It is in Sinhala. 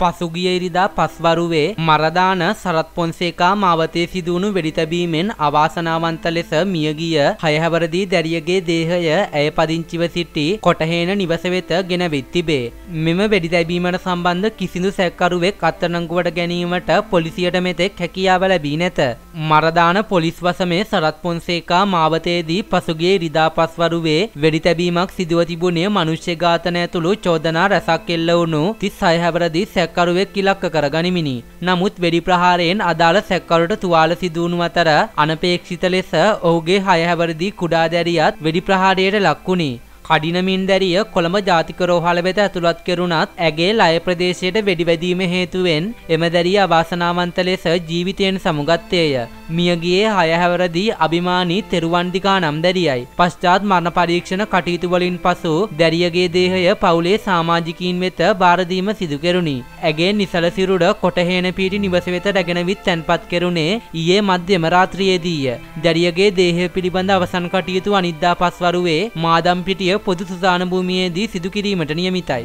පසුගිය ඉරිදා පස්වරුවේ මරදාන සරත් පොන්සේකා මාවතේ සිදුවුණු වෙඩිතැබීමෙන් අවාසනාවන්ත ලෙස මියගිය හයහැවරදී දැරියගේ දේහය ඇය පදිංචිව සිටි කොටහේන නිවස වෙත ගෙනවිත් තිබේ. මෙම වෙඩිතැබීමට සම්බන්ධ කිසිදු සැකකරුවෙක් අත්අඩංගුවට ගැනීමට පොලිසියට මෙතෙක් හැකියාව ලැබී නැත. මරදාන පොලිස් වසමේ සරත් පොන්සේකා මාවතේදී පසුගිය ඉරිදා පස්වරුවේ වෙඩිතැබීමක් සිදුව තිබුණේ මනුෂ්‍ය ඝාතන ඇතුළු චෝදනා රැසක් එල්ල වුණු 36 හැවරදී සැකකරුවෙක් ඉලක්ක කර ගනිමිනි. නමුත් වෙඩි ප්‍රහාරයෙන් අදාළ සැකකරුට තුවාල සිදු වුණු අතර අනපේක්ෂිත ලෙස ඔහුගේ 6 හැවරදී කුඩා දැරියත් වෙඩි ප්‍රහාරයට ලක් වුණි. කඩිනමින් දැරිය කොළඹ ජාතික රෝහල වෙත ඇතුළත් කෙරුණත් ඇගේ ලය ප්‍රදේශයට වෙඩි වැදීම හේතුවෙන් එම දැරිය අවාසනාවන්ත ලෙස ජීවිතයෙන් සමුගත්තේය. මියගියේ 6 හැවරදී අභිමානී තෙරුවන්දිකා නම් දැරියයි. පශ්චාත් මරණ පරීක්ෂණ කටයුතු වලින් පසු දැරියගේ දේහය පවුලේ සමාජිකයින් වෙත බාර දීම සිදු කෙරුණි. ඇගේ නිසල සිරුර කොටහේන පීටි නිවස වෙත රැගෙන විත් තැන්පත් කෙරුණේ ඊයේ මධ්‍යම රාත්‍රියේදීය. දැරියගේ දේහය පිළිබඳ අවසන් කටයුතු අනිද්දා පස්වරුවේ මාදම්පිටිය පොදු සුසාන භූමියේදී සිදු කිරීමට නියමිතයි.